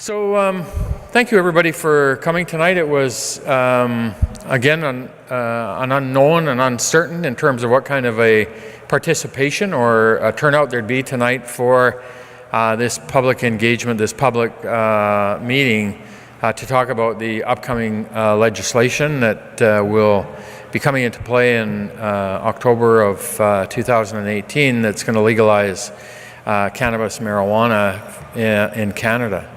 Thank you everybody for coming tonight. It was, again, an unknown and uncertain in terms of what kind of a participation or a turnout there'd be tonight for this public engagement, this public meeting to talk about the upcoming legislation that will be coming into play in October of 2018 that's going to legalize cannabis marijuana in Canada.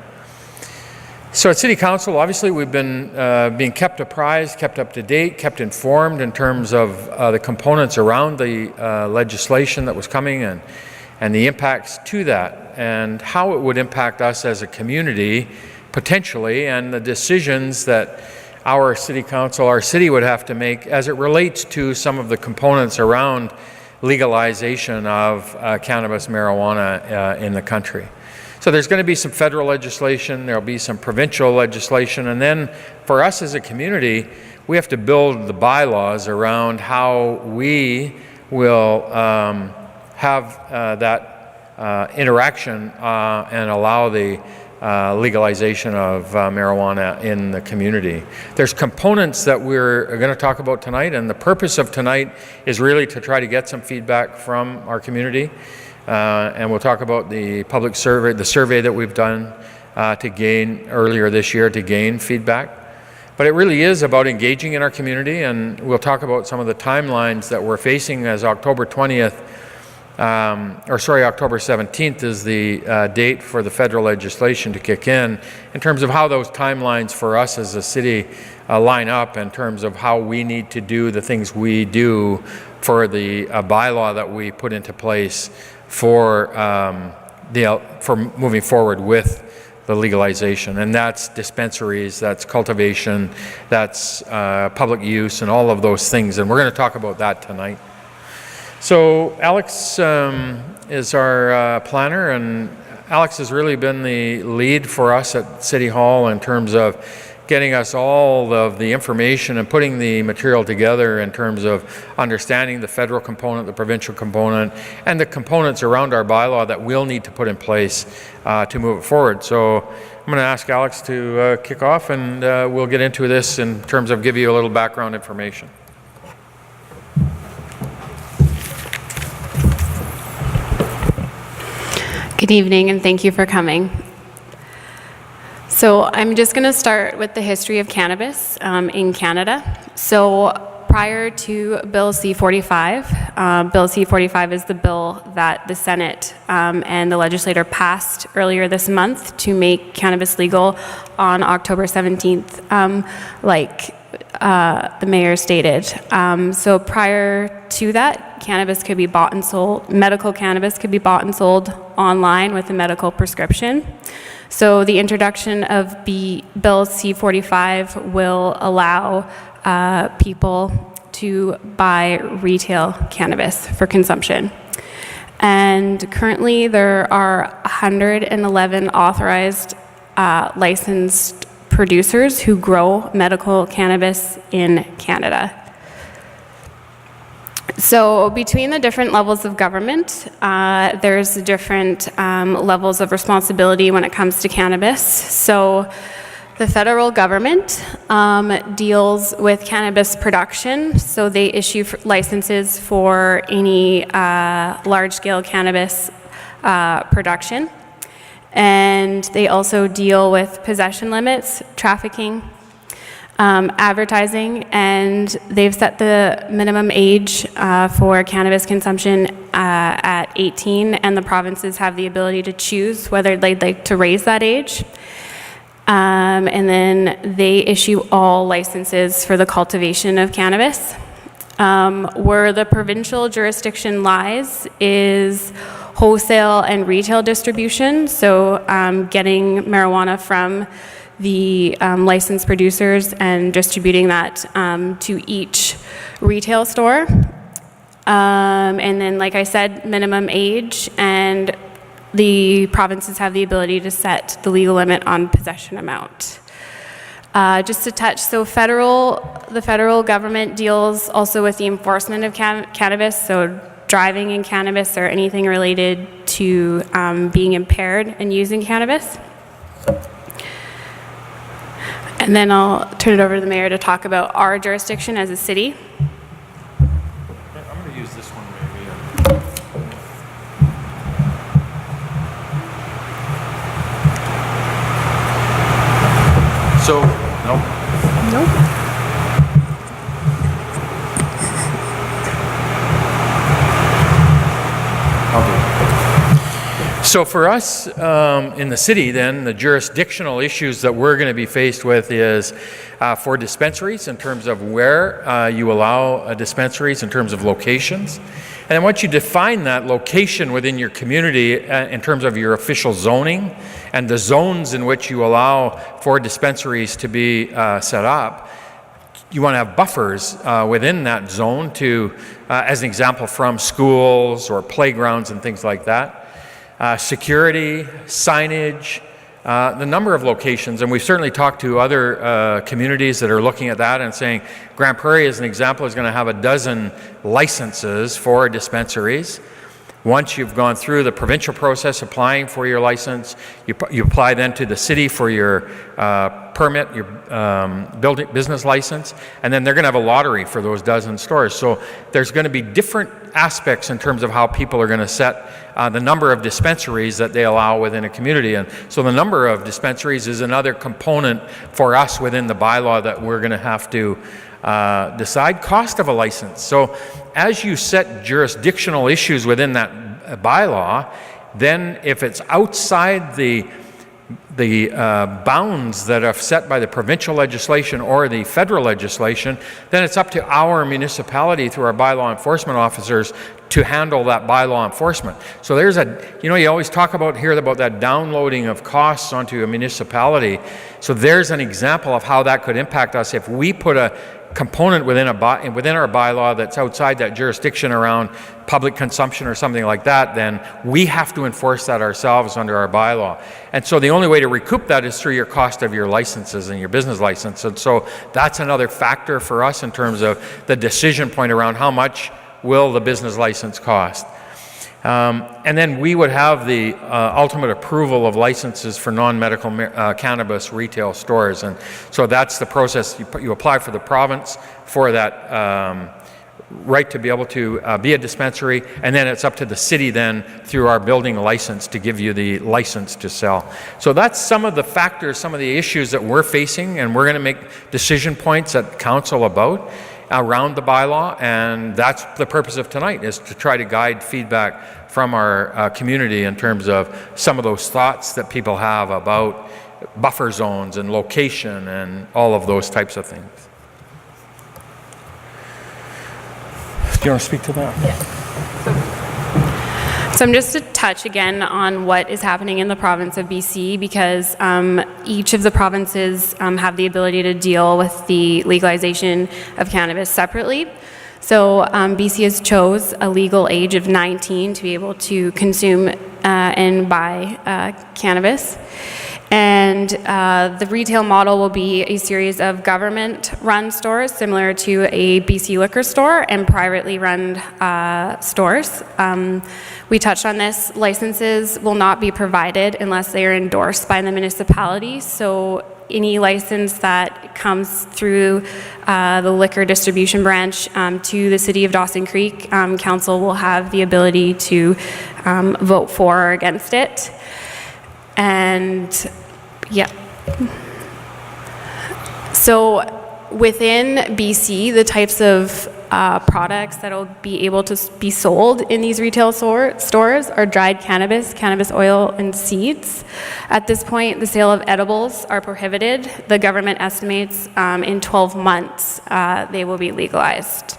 So at City Council, obviously we've been being kept apprised, kept up to date, kept informed in terms of the components around the legislation that was coming and the impacts to that and how it would impact us as a community potentially, and the decisions that our City Council, our city would have to make as it relates to some of the components around legalization of cannabis marijuana in the country. So there's going to be some federal legislation, there'll be some provincial legislation, and then for us as a community, we have to build the bylaws around how we will have that interaction and allow the legalization of marijuana in the community. There's components that we're going to talk about tonight, and the purpose of tonight is really to try to get some feedback from our community. And we'll talk about the public survey, the survey that we've done earlier this year to gain feedback. But it really is about engaging in our community, and we'll talk about some of the timelines that we're facing as October 20th, October 17th is the date for the federal legislation to kick in terms of how those timelines for us as a city line up in terms of how we need to do the things we do for the bylaw that we put into place for moving forward with the legalization, and that's dispensaries, that's cultivation, that's public use, and all of those things, and we're going to talk about that tonight. So Alex is our planner, and Alex has really been the lead for us at City Hall in terms of getting us all of the information and putting the material together in terms of understanding the federal component, the provincial component, and the components around our bylaw that we'll need to put in place to move it forward. So I'm going to ask Alex to kick off, and we'll get into this in terms of give you a little background information. Good evening, and thank you for coming. So I'm just going to start with the history of cannabis in Canada. So prior to Bill C-45, Bill C-45 is the bill that the Senate and the legislature passed earlier this month to make cannabis legal on October 17th, like the mayor stated. So prior to that, cannabis could be bought and sold, medical cannabis could be bought and sold online with a medical prescription. So the introduction of Bill C-45 will allow people to buy retail cannabis for consumption. And currently there are 111 authorized licensed producers who grow medical cannabis in Canada. So between the different levels of government, there's different levels of responsibility when it comes to cannabis. So the federal government deals with cannabis production. So they issue licenses for any large-scale cannabis production. And they also deal with possession limits, trafficking, advertising, and they've set the minimum age for cannabis consumption at 18, and the provinces have the ability to choose whether they'd like to raise that age. And then they issue all licenses for the cultivation of cannabis. Where the provincial jurisdiction lies is wholesale and retail distribution, so getting marijuana from the licensed producers and distributing that to each retail store. And then, like I said, minimum age, and the provinces have the ability to set the legal limit on possession amount. Just to touch, so the federal government deals also with the enforcement of cannabis, so driving in cannabis or anything related to being impaired and using cannabis. And then I'll turn it over to the mayor to talk about our jurisdiction as a city. I'm going to use this one maybe. So, nope. Nope. I'll do it. So for us in the city then, the jurisdictional issues that we're going to be faced with is for dispensaries in terms of where you allow dispensaries in terms of locations. And then once you define that location within your community in terms of your official zoning and the zones in which you allow for dispensaries to be set up, you want to have buffers within that zone to, as an example, from schools or playgrounds and things like that. Security, signage, the number of locations, and we've certainly talked to other communities that are looking at that and saying Grand Prairie, as an example, is going to have 12 licenses for dispensaries. Once you've gone through the provincial process applying for your license, you apply then to the city for your permit, your business license, and then they're going to have a lottery for those 12 stores. So there's going to be different aspects in terms of how people are going to set the number of dispensaries that they allow within a community. And so the number of dispensaries is another component for us within the bylaw that we're going to have to decide. Cost of a license. So as you set jurisdictional issues within that bylaw, then if it's outside the bounds that are set by the provincial legislation or the federal legislation, then it's up to our municipality through our bylaw enforcement officers to handle that bylaw enforcement. So there's you always talk about that downloading of costs onto a municipality. So there's an example of how that could impact us if we put a component within our bylaw that's outside that jurisdiction around public consumption or something like that, then we have to enforce that ourselves under our bylaw. And so the only way to recoup that is through your cost of your licenses and your business license. And so that's another factor for us in terms of the decision point around how much will the business license cost. And then we would have the ultimate approval of licenses for non-medical cannabis retail stores. And so that's the process. You apply for the province for that right to be able to be a dispensary, and then it's up to the city then through our building license to give you the license to sell. So that's some of the factors, some of the issues that we're facing, and we're going to make decision points at council about around the bylaw, and that's the purpose of tonight, is to try to guide feedback from our community in terms of some of those thoughts that people have about buffer zones and location and all of those types of things. Do you want to speak to that? Yeah. So I'm just to touch again on what is happening in the province of BC, because each of the provinces have the ability to deal with the legalization of cannabis separately. So BC has chose a legal age of 19 to be able to consume and buy cannabis. And the retail model will be a series of government-run stores similar to a BC liquor store and privately run stores. We touched on this. Licenses will not be provided unless they are endorsed by the municipality. So any license that comes through the liquor distribution branch to the city of Dawson Creek, council will have the ability to vote for or against it. And yeah. So within BC, the types of products that will be able to be sold in these retail stores are dried cannabis, cannabis oil, and seeds. At this point, the sale of edibles are prohibited. The government estimates in 12 months they will be legalized.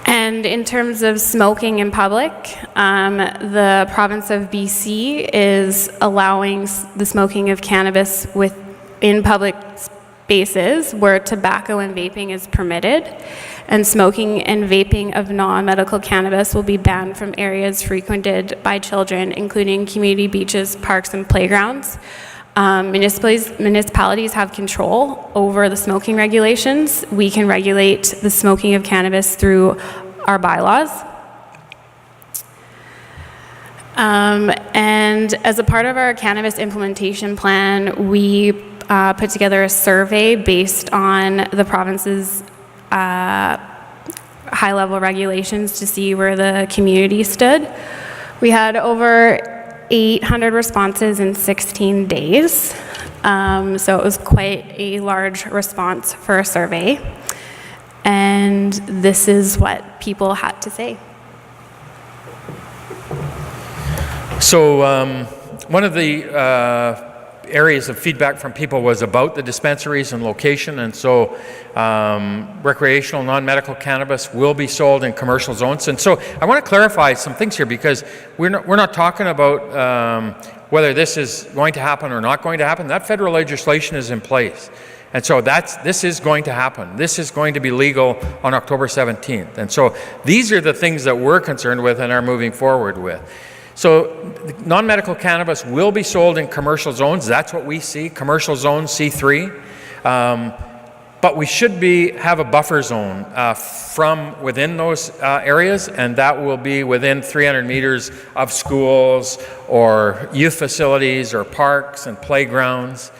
And in terms of smoking in public, the province of BC is allowing the smoking of cannabis in public spaces where tobacco and vaping is permitted, and smoking and vaping of non-medical cannabis will be banned from areas frequented by children, including community beaches, parks, and playgrounds. Municipalities have control over the smoking regulations. We can regulate the smoking of cannabis through our bylaws. And as a part of our cannabis implementation plan, we put together a survey based on the province's high-level regulations to see where the community stood. We had over 800 responses in 16 days, so it was quite a large response for a survey. And this is what people had to say. So one of the areas of feedback from people was about the dispensaries and location, and so recreational non-medical cannabis will be sold in commercial zones. And so I want to clarify some things here, because we're not talking about whether this is going to happen or not going to happen. That federal legislation is in place. And so this is going to happen. This is going to be legal on October 17th. And so these are the things that we're concerned with and are moving forward with. So non-medical cannabis will be sold in commercial zones. That's what we see, commercial zone C3. But we should have a buffer zone from within those areas, and that will be within 300 meters of schools or youth facilities or parks and playgrounds.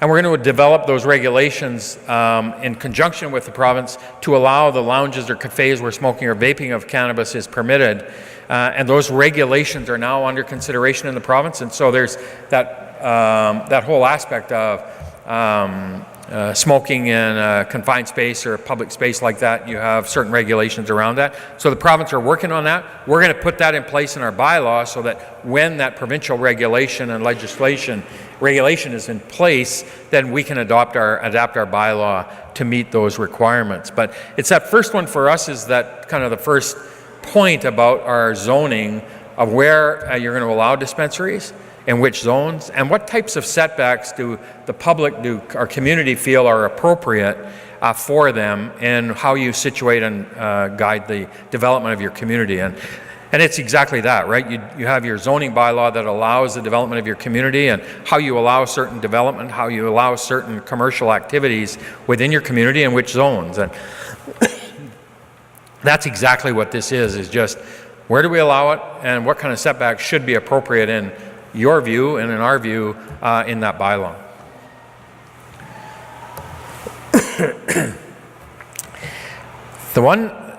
And we're going to develop those regulations in conjunction with the province to allow the lounges or cafes where smoking or vaping of cannabis is permitted. And those regulations are now under consideration in the province. And so there's that whole aspect of smoking in a confined space or a public space like that. You have certain regulations around that. So the province are working on that. We're going to put that in place in our bylaw so that when that provincial regulation and regulation is in place, then we can adapt our bylaw to meet those requirements. But it's that first one for us is that kind of the first point about our zoning of where you're going to allow dispensaries, in which zones, and what types of setbacks do the public, do our community feel are appropriate for them, and how you situate and guide the development of your community. And it's exactly that, right? You have your zoning bylaw that allows the development of your community, and how you allow certain development, how you allow certain commercial activities within your community, and which zones. And that's exactly what this is just where do we allow it, and what kind of setbacks should be appropriate in your view and in our view in that bylaw.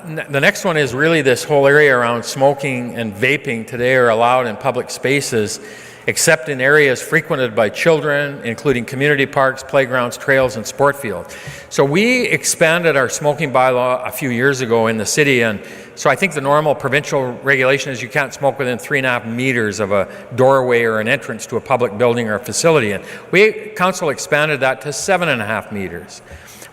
The next one is really this whole area around smoking and vaping today are allowed in public spaces, except in areas frequented by children, including community parks, playgrounds, trails, and sport fields. So we expanded our smoking bylaw a few years ago in the city, and so I think the normal provincial regulation is you can't smoke within 3.5 meters of a doorway or an entrance to a public building or a facility. And council expanded that to 7.5 meters.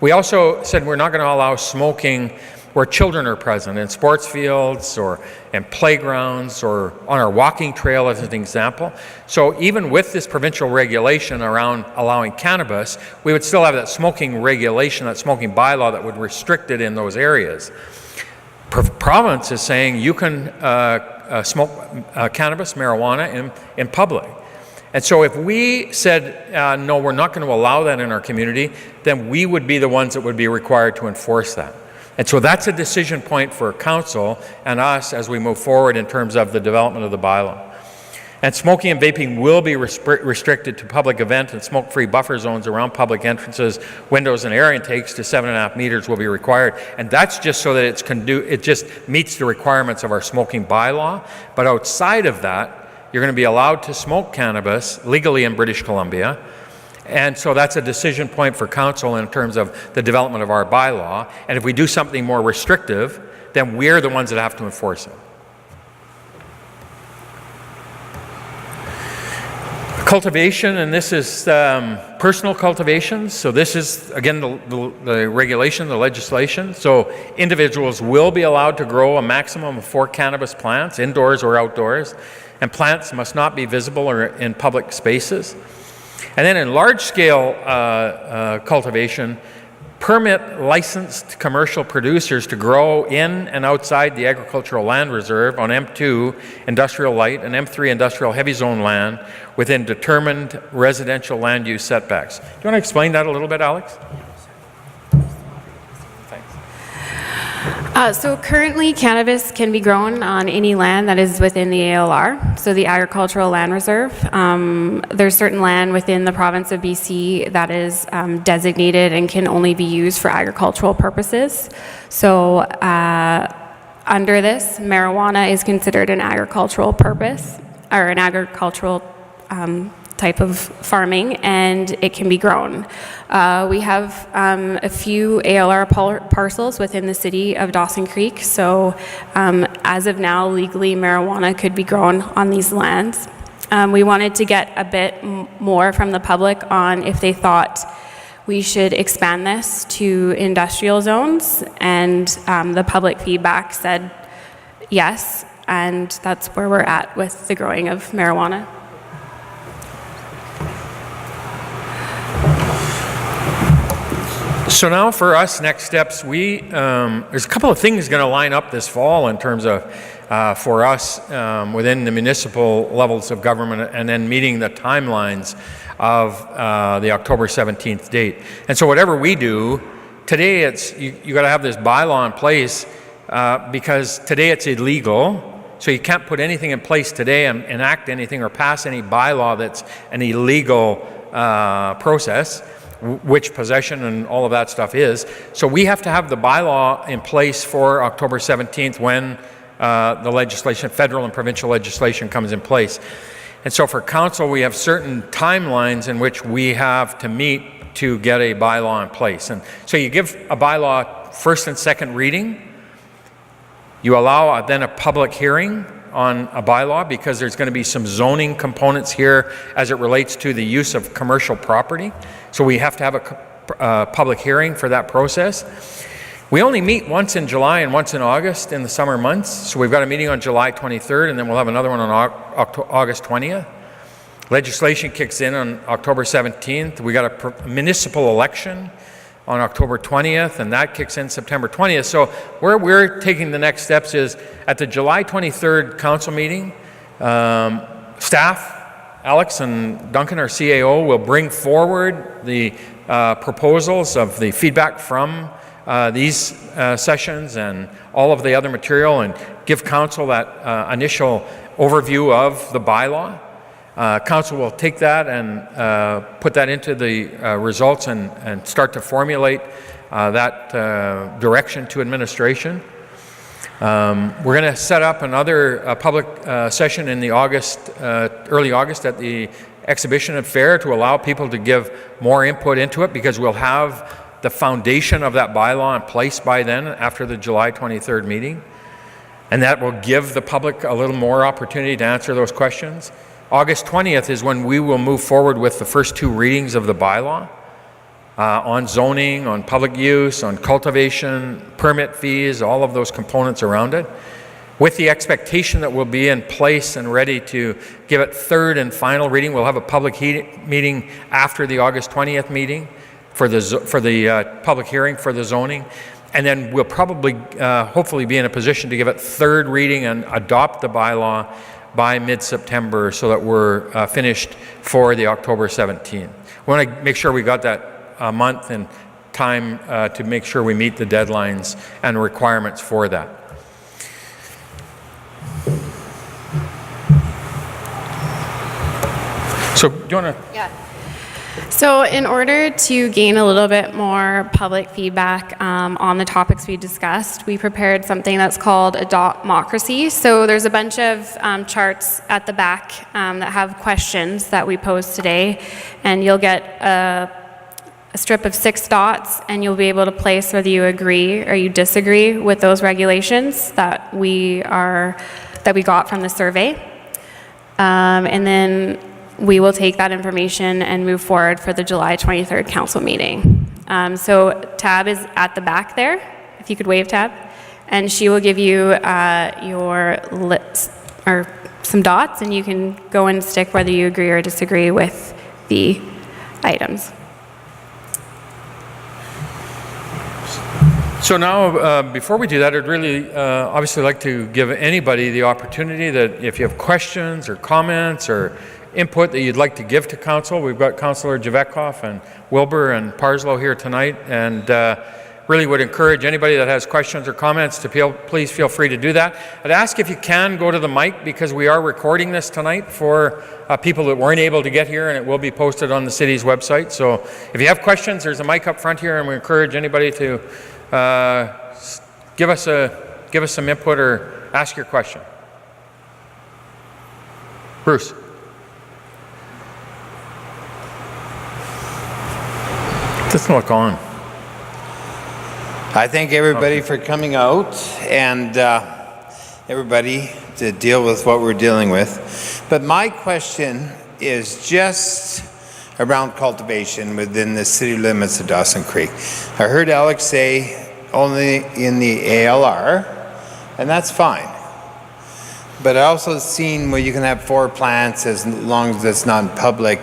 We also said we're not going to allow smoking where children are present, in sports fields or in playgrounds or on our walking trail as an example. So even with this provincial regulation around allowing cannabis, we would still have that smoking regulation, that smoking bylaw that would restrict it in those areas. Province is saying you can smoke cannabis, marijuana in public. And so if we said, no, we're not going to allow that in our community, then we would be the ones that would be required to enforce that. And so that's a decision point for council and us as we move forward in terms of the development of the bylaw. And smoking and vaping will be restricted to public event and smoke-free buffer zones around public entrances, windows, and air intakes to 7.5 meters will be required. And that's just so that it just meets the requirements of our smoking bylaw. But outside of that, you're going to be allowed to smoke cannabis legally in British Columbia. And so that's a decision point for council in terms of the development of our bylaw. And if we do something more restrictive, then we're the ones that have to enforce it. Cultivation, and this is personal cultivation. So this is, again, the regulation, the legislation. So individuals will be allowed to grow a maximum of 4 cannabis plants, indoors or outdoors. And plants must not be visible or in public spaces. And then in large-scale cultivation, permit licensed commercial producers to grow in and outside the agricultural land reserve on M2 industrial light and M3 industrial heavy zone land within determined residential land use setbacks. Do you want to explain that a little bit, Alex? Thanks. So currently, cannabis can be grown on any land that is within the ALR, so the Agricultural Land Reserve. There's certain land within the province of BC that is designated and can only be used for agricultural purposes. So under this, marijuana is considered an agricultural purpose, or an agricultural type of farming, and it can be grown. We have a few ALR parcels within the city of Dawson Creek, so as of now, legally, marijuana could be grown on these lands. We wanted to get a bit more from the public on if they thought we should expand this to industrial zones, and the public feedback said yes, and that's where we're at with the growing of marijuana. So now for us, next steps, there's a couple of things going to line up this fall in terms of, for us, within the municipal levels of government, and then meeting the timelines of the October 17th date. And so whatever we do, today you got to have this bylaw in place because today it's illegal. So you can't put anything in place today and enact anything or pass any bylaw that's an illegal process, which possession and all of that stuff is. So we have to have the bylaw in place for October 17th when the legislation, federal and provincial legislation, comes in place. And so for council, we have certain timelines in which we have to meet to get a bylaw in place. And so you give a bylaw first and second reading. You allow then a public hearing on a bylaw because there's going to be some zoning components here as it relates to the use of commercial property. So we have to have a public hearing for that process. We only meet once in July and once in August in the summer months. So we've got a meeting on July 23rd, and then we'll have another one on August 20th. Legislation kicks in on October 17th. We got a municipal election on October 20th, and that kicks in September 20th. So where we're taking the next steps is at the July 23rd council meeting, staff, Alex and Duncan, our CAO, will bring forward the proposals of the feedback from these sessions and all of the other material, and give council that initial overview of the bylaw. Council will take that and put that into the results and start to formulate that direction to administration. We're going to set up another public session in the early August at the exhibition and fair to allow people to give more input into it, because we'll have the foundation of that bylaw in place by then after the July 23rd meeting. And that will give the public a little more opportunity to answer those questions. August 20th is when we will move forward with the first two readings of the bylaw on zoning, on public use, on cultivation, permit fees, all of those components around it, with the expectation that we'll be in place and ready to give it third and final reading. We'll have a public meeting after the August 20th meeting for the public hearing for the zoning. And then we'll probably, hopefully be in a position to give it third reading and adopt the bylaw by mid-September so that we're finished for the October 17th. We want to make sure we got that month and time to make sure we meet the deadlines and requirements for that. So do you want to? Yeah. So in order to gain a little bit more public feedback on the topics we discussed, we prepared something that's called Adoptmocracy. So there's a bunch of charts at the back that have questions that we posed today, and you'll get a strip of 6 dots, and you'll be able to place whether you agree or you disagree with those regulations that we got from the survey. And then we will take that information and move forward for the July 23rd council meeting. So Tab is at the back there, if you could wave, Tab, and she will give you your list or some dots, and you can go and stick whether you agree or disagree with the items. So now, before we do that, I'd really obviously like to give anybody the opportunity that if you have questions or comments or input that you'd like to give to council. We've got Councillor Javetkov and Wilbur and Parslow here tonight, and really would encourage anybody that has questions or comments to please feel free to do that. I'd ask if you can go to the mic, because we are recording this tonight for people that weren't able to get here, and it will be posted on the city's website. So if you have questions, there's a mic up front here, and we encourage anybody to give us some input or ask your question. Bruce. Doesn't look on. I thank everybody for coming out, and everybody to deal with what we're dealing with. But my question is just around cultivation within the city limits of Dawson Creek. I heard Alex say only in the ALR, and that's fine. But I also seen where you can have 4 plants as long as it's not in public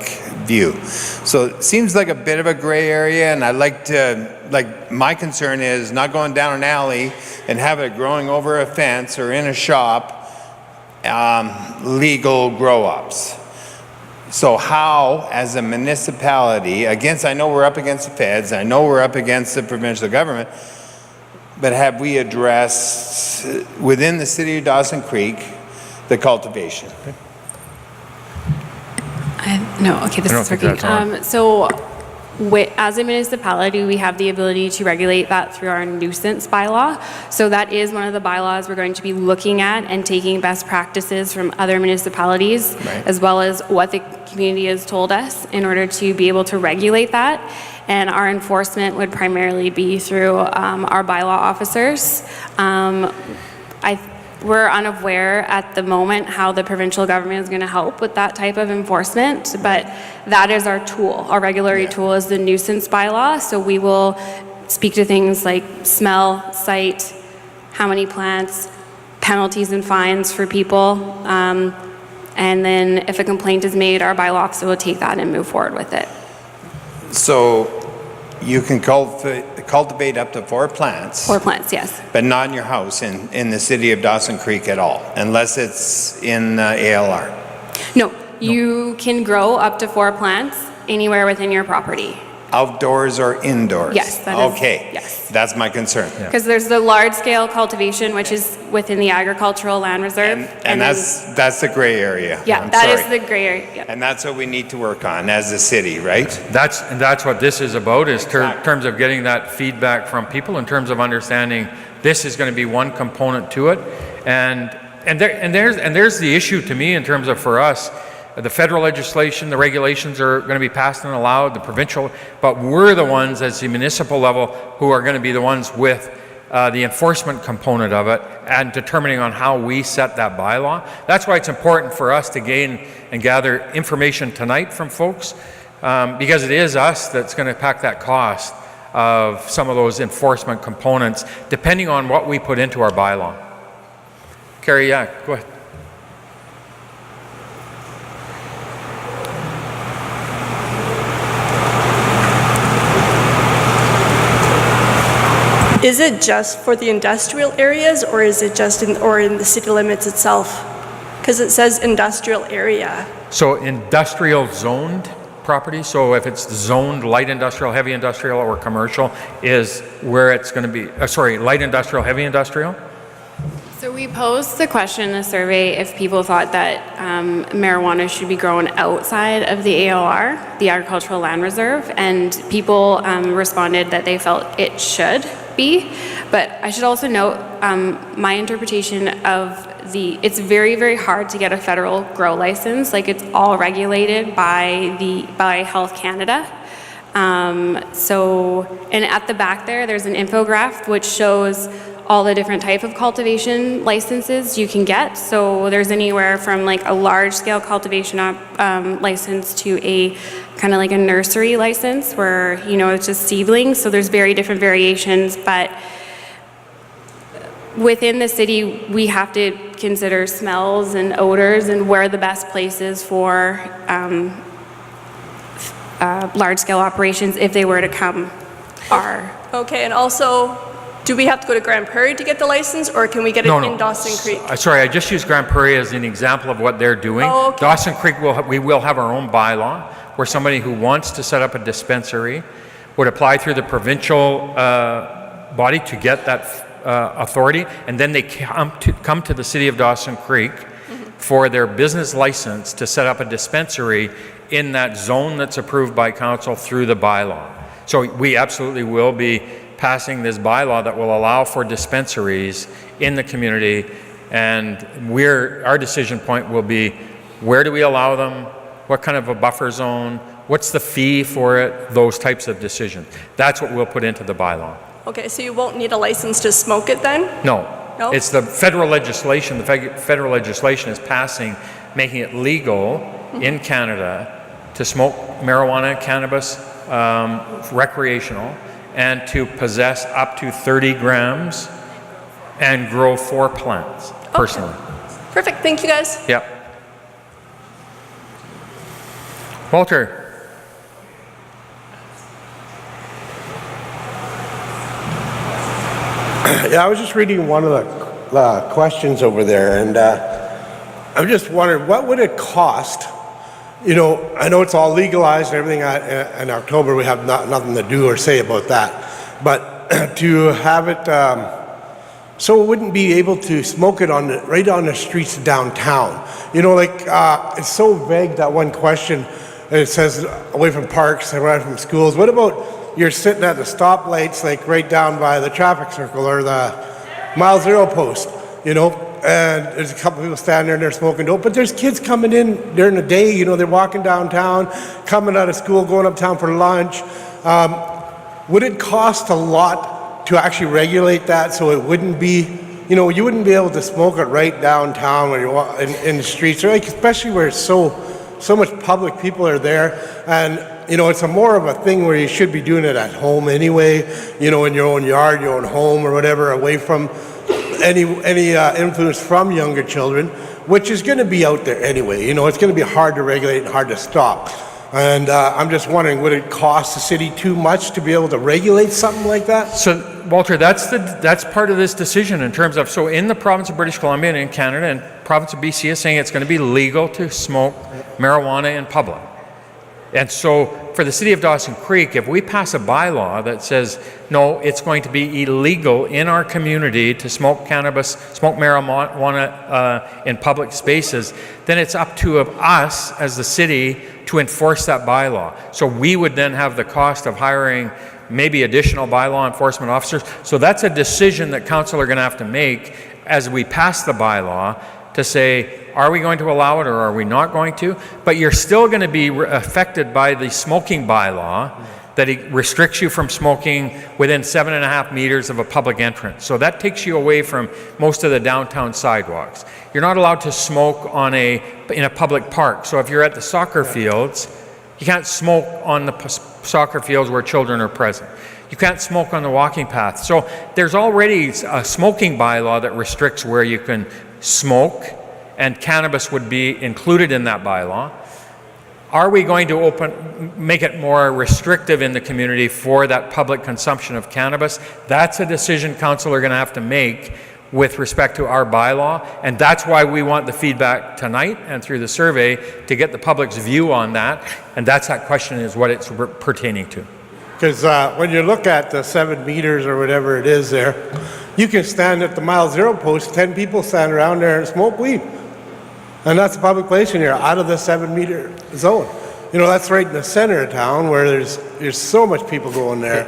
view. So it seems like a bit of a gray area, and my concern is not going down an alley and have it growing over a fence or in a shop, legal grow-ups. So how, as a municipality, I know we're up against the feds, I know we're up against the provincial government, but have we addressed within the city of Dawson Creek the cultivation? This is working. So as a municipality, we have the ability to regulate that through our nuisance bylaw. So that is one of the bylaws we're going to be looking at and taking best practices from other municipalities, right, as well as what the community has told us in order to be able to regulate that. And our enforcement would primarily be through our bylaw officers. We're unaware at the moment how the provincial government is going to help with that type of enforcement, but that is our tool. Our regulatory tool is the nuisance bylaw, so we will speak to things like smell, sight, how many plants, penalties and fines for people, and then if a complaint is made, our bylaw officer will take that and move forward with it. So you can cultivate up to 4 plants. 4 plants, yes. But not in your house in the city of Dawson Creek at all, unless it's in ALR. No, you can grow up to 4 plants anywhere within your property. Outdoors or indoors? Yes, that is. Okay. Yes. That's my concern. Because there's the large-scale cultivation, which is within the agricultural land reserve. And that's the gray area. Yeah, I'm that sorry. is the gray area. Yep. And that's what we need to work on as a city, right? That's what this is about, is Exactly. in terms of getting that feedback from people, in terms of understanding this is going to be one component to it. And there's the issue to me in terms of, for us, the federal legislation, the regulations are going to be passed and allowed, the provincial, but we're the ones as the municipal level who are going to be the ones with the enforcement component of it and determining on how we set that bylaw. That's why it's important for us to gain and gather information tonight from folks, because it is us that's going to pack that cost of some of those enforcement components, depending on what we put into our bylaw. Carrie, yeah, go ahead. Is it just for the industrial areas, or is it just in the city limits itself? Because it says industrial area. So industrial zoned property, so if it's zoned light industrial, heavy industrial, or commercial, is where it's going to be, light industrial, heavy industrial? So we posed the question in the survey if people thought that marijuana should be grown outside of the ALR, the Agricultural Land Reserve, and people responded that they felt it should be. But I should also note my interpretation of it's very, very hard to get a federal grow license. Like, it's all regulated by Health Canada. And at the back there's an infograph which shows all the different type of cultivation licenses you can get. So there's anywhere from like a large scale cultivation license to a kind of like a nursery license where, it's just seedlings. So there's very different variations, but within the city, we have to consider smells and odors and where the best places for large scale operations, if they were to come, are. Okay, and also, do we have to go to Grand Prairie to get the license, or can we get it in Dawson Creek? Sorry, I just used Grand Prairie as an example of what they're doing. Oh, okay. Dawson Creek, we will have our own bylaw where somebody who wants to set up a dispensary would apply through the provincial body to get that authority, and then they come to the city of Dawson Creek for their business license to set up a dispensary in that zone that's approved by council through the bylaw. So we absolutely will be passing this bylaw that will allow for dispensaries in the community, and our decision point will be, where do we allow them, what kind of a buffer zone, what's the fee for it, those types of decisions. That's what we'll put into the bylaw. Okay, so you won't need a license to smoke it then? No. No? It's the federal legislation. The federal legislation is passing, making it legal in Canada to smoke marijuana, cannabis, recreational, and to possess up to 30 grams and grow 4 plants personally. Okay. Perfect, thank you guys. Yep. Walter. Yeah, I was just reading one of the questions over there, and I'm just wondering, what would it cost? You know, I know it's all legalized and everything. In October, we have nothing to do or say about that. But to have it so it wouldn't be able to smoke it right on the streets downtown. You know, like it's so vague, that one question. It says away from parks, away from schools. What about you're sitting at the stoplights, like right down by the traffic circle or the mile zero post, you know, and there's a couple people standing there and they're smoking dope, but there's kids coming in during the day, you know, they're walking downtown, coming out of school, going uptown for lunch. Would it cost a lot to actually regulate that so it wouldn't be, you know, you wouldn't be able to smoke it right downtown when you're in the streets, or like, especially where it's so much public people are there, and you know, it's more of a thing where you should be doing it at home anyway, you know, in your own yard, your own home or whatever, away from any influence from younger children, which is going to be out there anyway. You know, it's going to be hard to regulate and hard to stop. And I'm just wondering, would it cost the city too much to be able to regulate something like that? So, Walter, that's part of this decision in terms of, so in the province of British Columbia and in Canada, and province of BC is saying it's going to be legal to smoke marijuana in public. And so for the city of Dawson Creek, if we pass a bylaw that says, no, it's going to be illegal in our community to smoke cannabis, smoke marijuana in public spaces, then it's up to us as the city to enforce that bylaw. So we would then have the cost of hiring maybe additional bylaw enforcement officers. So that's a decision that council are going to have to make as we pass the bylaw to say, are we going to allow it or are we not going to? But you're still going to be affected by the smoking bylaw that it restricts you from smoking within 7.5 meters of a public entrance. So that takes you away from most of the downtown sidewalks. You're not allowed to smoke in a public park. So if you're at the soccer fields, you can't smoke on the soccer fields where children are present. You can't smoke on the walking path. So there's already a smoking bylaw that restricts where you can smoke, and cannabis would be included in that bylaw. Are we going to make it more restrictive in the community for that public consumption of cannabis? That's a decision council are going to have to make with respect to our bylaw, and that's why we want the feedback tonight and through the survey to get the public's view on that, and that's that question, is what it's pertaining to. Because when you look at the 7 meters or whatever it is there, you can stand at the mile zero post, 10 people stand around there and smoke weed. And that's a public place and you're out of the 7 meter zone. You know, that's right in the center of town where there's so much people going there.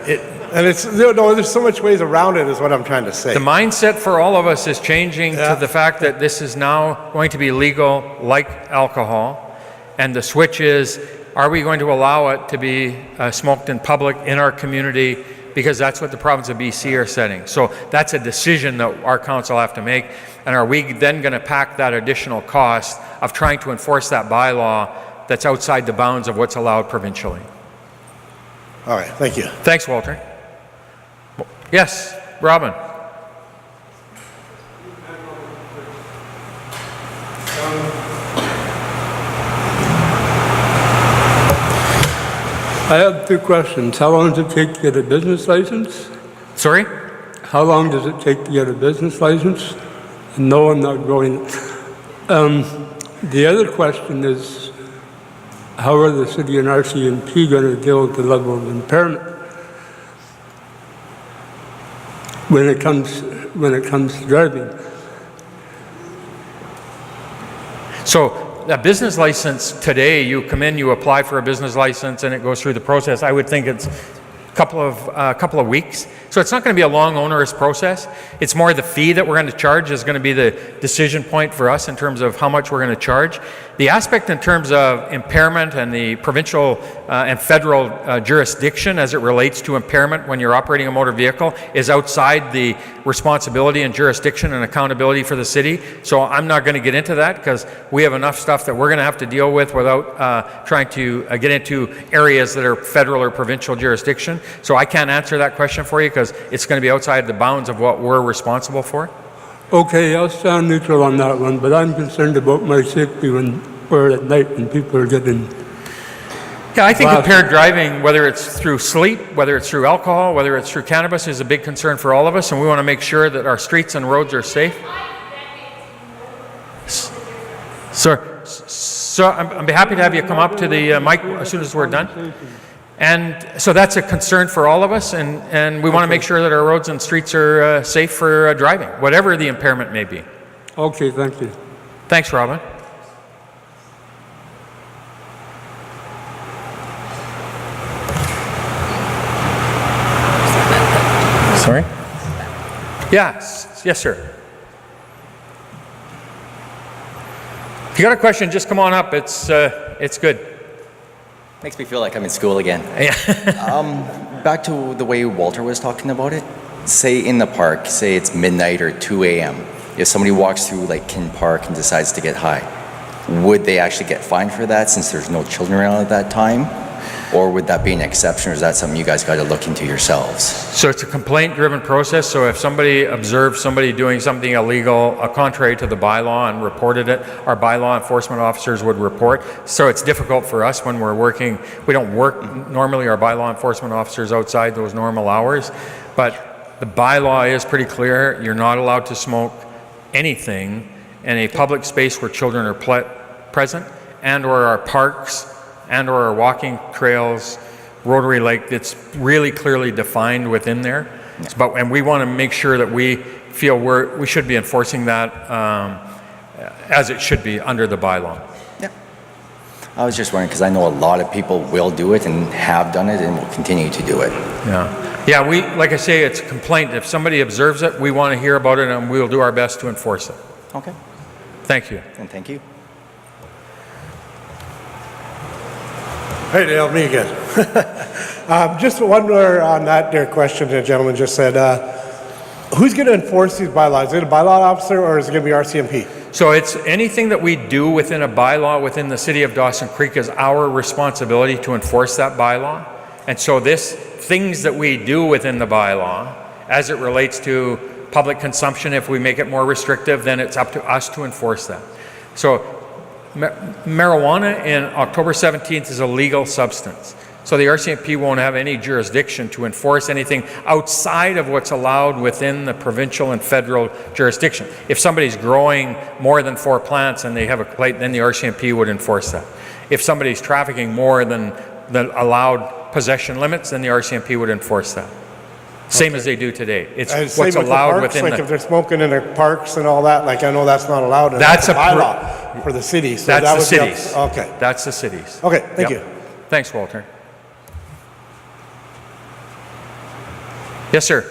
And there's so much ways around it is what I'm trying to say. The mindset for all of us is changing to the fact that this is now going to be legal like alcohol. And the switch is, are we going to allow it to be smoked in public in our community? Because that's what the province of BC are setting. So that's a decision that our council have to make. And are we then going to pack that additional cost of trying to enforce that bylaw that's outside the bounds of what's allowed provincially? All right, thank you. Thanks, Walter. Yes, Robin. I have 2 questions. How long does it take to get a business license? Sorry? How long does it take to get a business license? No, I'm not going. The other question is, how are the city and RCMP going to deal with the level of impairment? when it comes to driving. So a business license today, you come in, you apply for a business license, and it goes through the process. I would think it's a couple of weeks. So it's not going to be a long, onerous process. It's more the fee that we're going to charge is going to be the decision point for us in terms of how much we're going to charge. The aspect in terms of impairment and the provincial and federal jurisdiction as it relates to impairment when you're operating a motor vehicle is outside the responsibility and jurisdiction and accountability for the city. So I'm not going to get into that because we have enough stuff that we're going to have to deal with without trying to get into areas that are federal or provincial jurisdiction. So I can't answer that question for you because it's going to be outside the bounds of what we're responsible for. Okay, I'll stand neutral on that one, but I'm concerned about my safety or at night when people are getting... Yeah, I think impaired driving, whether it's through sleep, whether it's through alcohol, whether it's through cannabis, is a big concern for all of us, and we want to make sure that our streets and roads are safe. So I'm happy to have you come up to the mic as soon as we're done. And so that's a concern for all of us, and we want to make sure that our roads and streets are safe for driving, whatever the impairment may be. Okay, thank you. Thanks, Robin. Sorry? Yes, sir. If you got a question, just come on up. It's good. Makes me feel like I'm in school again. Yeah. Back to the way Walter was talking about it. Say in the park, say it's midnight or 2 a.m. If somebody walks through like Kin Park and decides to get high, would they actually get fined for that since there's no children around at that time? Or would that be an exception, or is that something you guys got to look into yourselves? So it's a complaint-driven process. So if somebody observes somebody doing something illegal contrary to the bylaw and reported it, our bylaw enforcement officers would report. So it's difficult for us when we're working. We don't work normally, our bylaw enforcement officers outside those normal hours. But the bylaw is pretty clear. You're not allowed to smoke anything in a public space where children are present, and or our parks, and or our walking trails, Rotary Lake. It's really clearly defined within there. And we want to make sure that we feel we should be enforcing that as it should be under the bylaw. Yeah. I was just wondering because I know a lot of people will do it and have done it and will continue to do it. Yeah, we, like I say, it's a complaint. If somebody observes it, we want to hear about it and we'll do our best to enforce it. Okay. Thank you. And thank you. Hey Dale, me again. Just one more on that there question the gentleman just said. Who's going to enforce these bylaws? Is it a bylaw officer or is it going to be RCMP? So it's anything that we do within a bylaw within the city of Dawson Creek is our responsibility to enforce that bylaw. And so things that we do within the bylaw as it relates to public consumption, if we make it more restrictive, then it's up to us to enforce that. So marijuana in October 17th is a legal substance. So the RCMP won't have any jurisdiction to enforce anything outside of what's allowed within the provincial and federal jurisdiction. If somebody's growing more than 4 plants and they have a plate, then the RCMP would enforce that. If somebody's trafficking more than the allowed possession limits, then the RCMP would enforce that. Same as they do today. It's what's allowed within like if they're smoking in their parks and all that, like I know that's not allowed. That's a bylaw for the city. So that's that the would cities. Okay. That's the cities. Okay, thank you. Thanks, Walter. Yes, sir.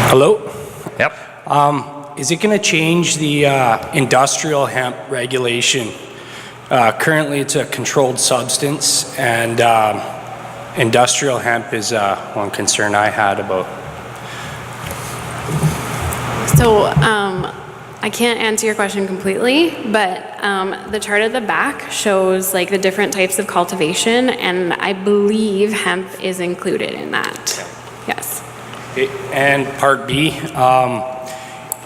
Hello? Yep. Is it going to change the industrial hemp regulation? Currently, it's a controlled substance, and industrial hemp is one concern I had about. So I can't answer your question completely, but the chart at the back shows like the different types of cultivation, and I believe hemp is included in that. Yes. And part B,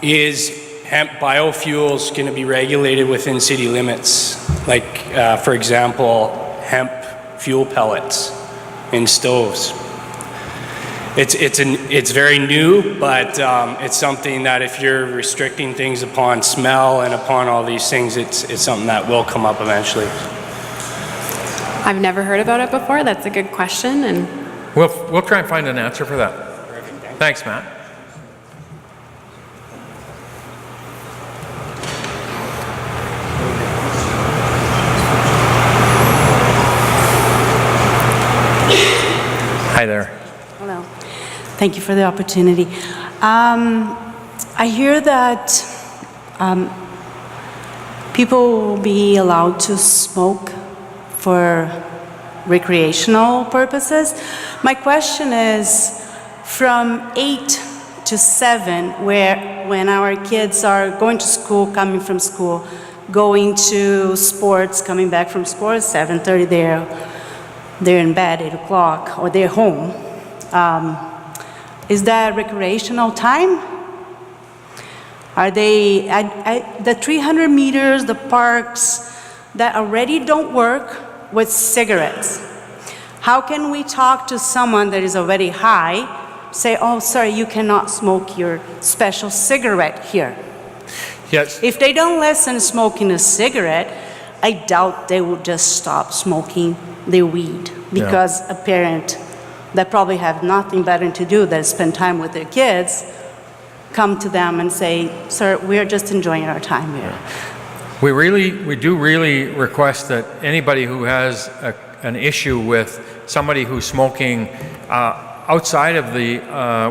is hemp biofuels going to be regulated within city limits? Like, for example, hemp fuel pellets in stoves. It's very new, but it's something that if you're restricting things upon smell and upon all these things, it's something that will come up eventually. I've never heard about it before. That's a good question, and We'll try and find an answer for that. Thanks, Matt. Hi there. Hello. Thank you for the opportunity. I hear that people will be allowed to smoke for recreational purposes. My question is, from 8 to 7, when our kids are going to school, coming from school, going to sports, coming back from sports, 7:30 they're in bed, 8 o'clock, or they're home. Is that recreational time? Are they, the 300 meters, the parks that already don't work with cigarettes? How can we talk to someone that is already high, say, oh, sorry, you cannot smoke your special cigarette here? Yes. If they don't listen smoking a cigarette, I doubt they will just stop smoking their weed, because a parent that probably have nothing better to do than spend time with their kids come to them and say, sir, we're just enjoying our time here. We do really request that anybody who has an issue with somebody who's smoking outside of the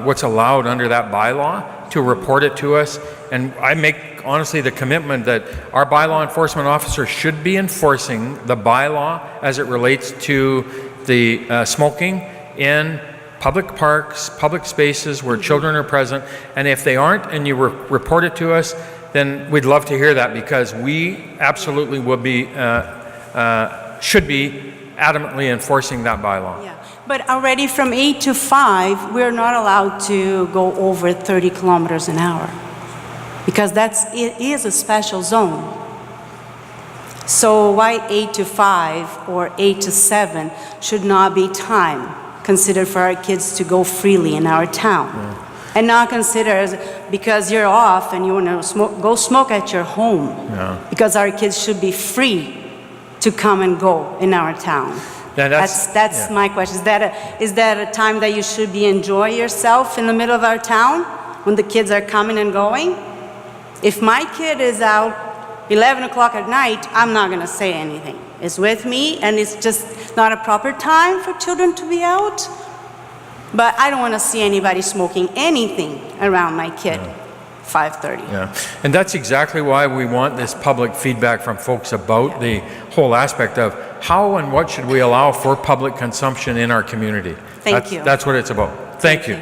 what's allowed under that bylaw to report it to us. And I make honestly the commitment that our bylaw enforcement officer should be enforcing the bylaw as it relates to the smoking in public parks, public spaces where children are present. And if they aren't and you report it to us, then we'd love to hear that, because we absolutely will be, should be adamantly enforcing that bylaw. Yeah, but already from 8 to 5, we're not allowed to go over 30 kilometers an hour, because it is a special zone. So why 8 to 5 or 8 to 7 should not be time considered for our kids to go freely in our town? And not consider as, because you're off and you want to smoke, go smoke at your home. Because our kids should be free to come and go in our town. That's my question. Is that a time that you should be enjoy yourself in the middle of our town when the kids are coming and going? If my kid is out 11 o'clock at night, I'm not going to say anything. It's with me, and it's just not a proper time for children to be out. But I don't want to see anybody smoking anything around my kid, 5:30. Yeah, and that's exactly why we want this public feedback from folks about the whole aspect of how and what should we allow for public consumption in our community. Thank you. That's what it's about. Thank you.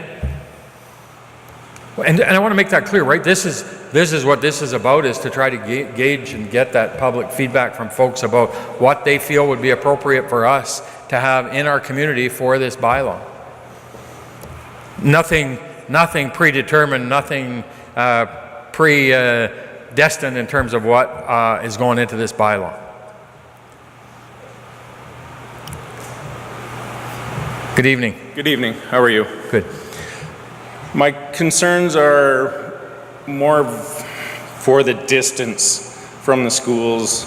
And I want to make that clear, right? This is what this is about, is to try to gauge and get that public feedback from folks about what they feel would be appropriate for us to have in our community for this bylaw. Nothing predetermined, nothing predestined in terms of what is going into this bylaw. Good evening. Good evening. How are you? Good. My concerns are more for the distance from the schools.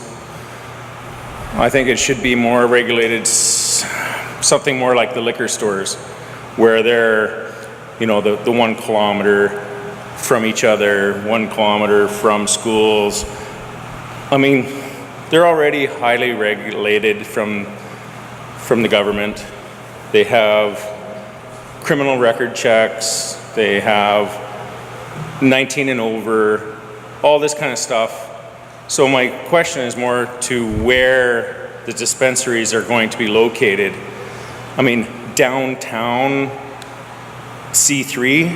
I think it should be more regulated, something more like the liquor stores, where they're, you know, the 1 kilometer from each other, 1 kilometer from schools. I mean, they're already highly regulated from the government. They have criminal record checks, they have 19 and over, all this kind of stuff. So my question is more to where the dispensaries are going to be located. I mean, downtown C3,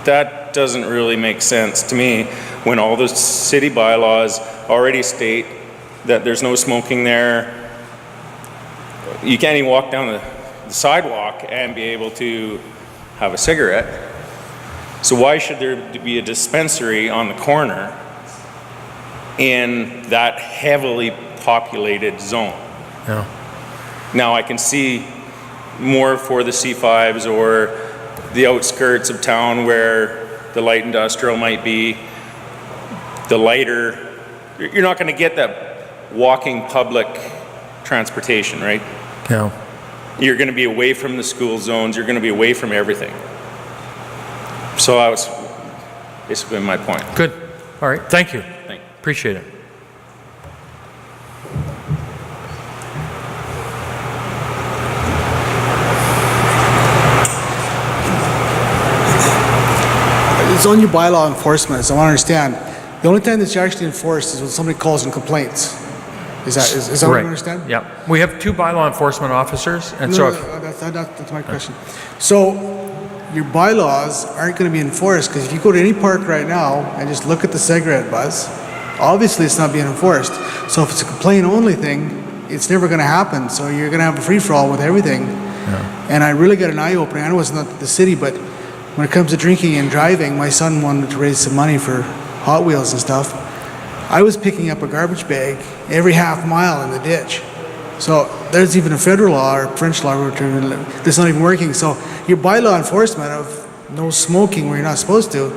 that doesn't really make sense to me when all the city bylaws already state that there's no smoking there. You can't even walk down the sidewalk and be able to have a cigarette. So why should there be a dispensary on the corner in that heavily populated zone? Yeah. Now I can see more for the C5s or the outskirts of town where the light industrial might be, the lighter. You're not going to get that walking public transportation, right? Yeah. You're going to be away from the school zones. You're going to be away from everything. So that was basically my point. Good. All right. Thank you. Thank you. Appreciate it. It's on your bylaw enforcement, so I want to understand. The only time that you actually enforce is when somebody calls in complaints. Is that what you understand? Yeah. We have 2 bylaw enforcement officers, and No, so no, that's my question. So your bylaws aren't going to be enforced because if you go to any park right now and just look at the cigarette buzz, obviously it's not being enforced. So if it's a complaint-only thing, it's never going to happen. So you're going to have a free-for-all with everything. Yeah. And I really got an eye-opener. I know it's not the city, but when it comes to drinking and driving, my son wanted to raise some money for Hot Wheels and stuff. I was picking up a garbage bag every half mile in the ditch. So there's even a federal law or French law that's not even working. So your bylaw enforcement of no smoking where you're not supposed to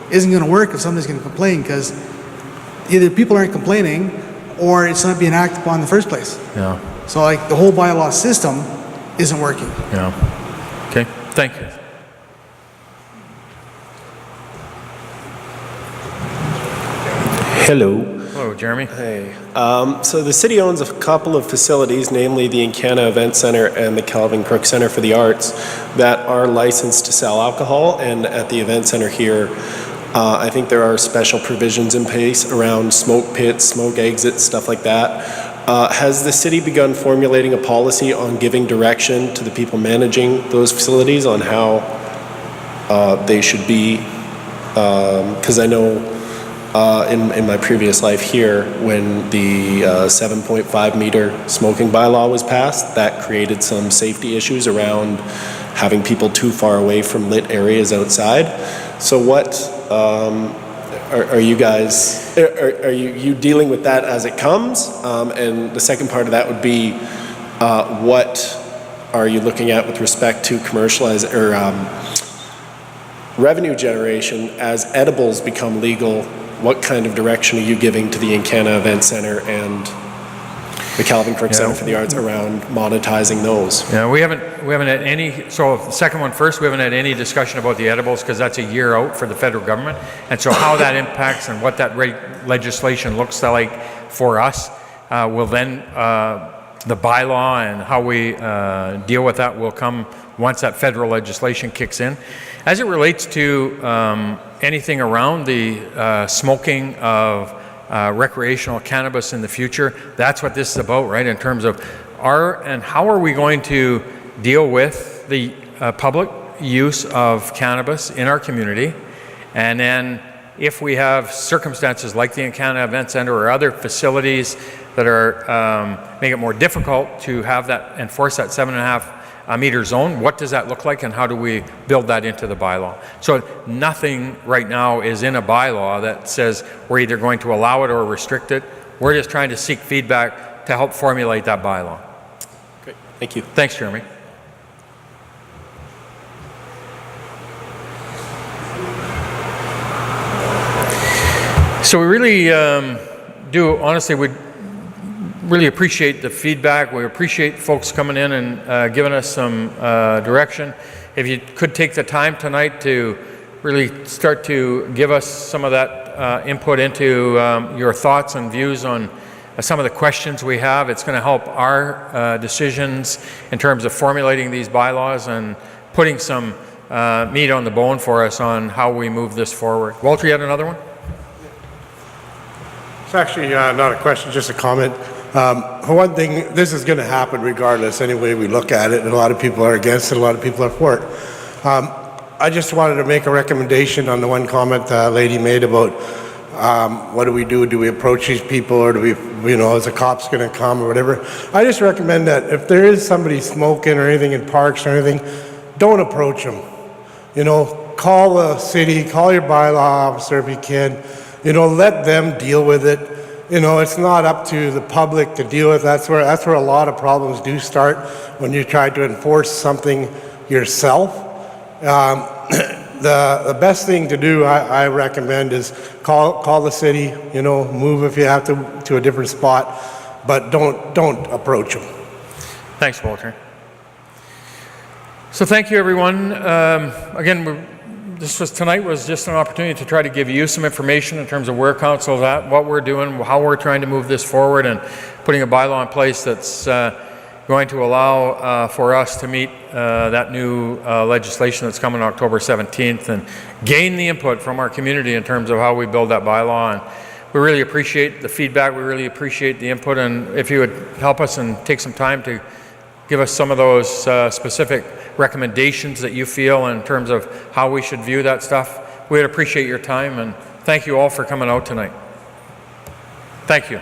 isn't going to work if somebody's going to complain because either people aren't complaining or it's not being acted upon in the first place. yeah. So like the whole bylaw system isn't working. Yeah. Okay. Thank you. Hello. Hello, Jeremy. Hey. So the city owns a couple of facilities, namely the Encana Event Center and the Calvin Crook Center for the Arts, that are licensed to sell alcohol. And at the event center here, I think there are special provisions in place around smoke pits, smoke exits, stuff like that. Has the city begun formulating a policy on giving direction to the people managing those facilities on how they should be? Because I know in my previous life here, when the 7.5 meter smoking bylaw was passed, that created some safety issues around having people too far away from lit areas outside. So what are you guys, are you dealing with that as it comes? And the second part of that would be, what are you looking at with respect to commercialize or revenue generation as edibles become legal? What kind of direction are you giving to the Encana Event Center and the Calvin Crook Center for the Arts around monetizing those? Yeah, we haven't had any, so the second one first, we haven't had any discussion about the edibles because that's a year out for the federal government. And so how that impacts and what that legislation looks like for us will then, the bylaw and how we deal with that will come once that federal legislation kicks in. As it relates to anything around the smoking of recreational cannabis in the future, that's what this is about, right? In terms of how are we going to deal with the public use of cannabis in our community, and then if we have circumstances like the Encana Event Center or other facilities that are make it more difficult to have that enforce that 7.5 meter zone, what does that look like and how do we build that into the bylaw? So nothing right now is in a bylaw that says we're either going to allow it or restrict it. We're just trying to seek feedback to help formulate that bylaw. Great, thank you. Thanks, Jeremy. So we really do, honestly, we really appreciate the feedback. We appreciate folks coming in and giving us some direction. If you could take the time tonight to really start to give us some of that input into your thoughts and views on some of the questions we have, it's going to help our decisions in terms of formulating these bylaws and putting some meat on the bone for us on how we move this forward. Walter, you had another one? It's actually not a question, just a comment. For one thing, this is going to happen regardless, any way we look at it, and a lot of people are against it, a lot of people are for it. I just wanted to make a recommendation on the one comment the lady made about what do we do? Do we approach these people, or do we, is the cops going to come or whatever? I just recommend that if there is somebody smoking or anything in parks or anything, don't approach them. Call the city, call your bylaw officer if you can. Let them deal with it. It's not up to the public to deal with. That's where a lot of problems do start when you try to enforce something yourself. The best thing to do, I recommend, is call the city. Move if you have to a different spot. but don't approach them. Thanks, Walter. So thank you, everyone. Again, tonight was just an opportunity to try to give you some information in terms of where council's at, what we're doing, how we're trying to move this forward, and putting a bylaw in place that's going to allow for us to meet that new legislation that's coming October 17th and gain the input from our community in terms of how we build that bylaw. And we really appreciate the feedback, we really appreciate the input, and if you would help us and take some time to give us some of those specific recommendations that you feel in terms of how we should view that stuff, we'd appreciate your time, and thank you all for coming out tonight. Thank you.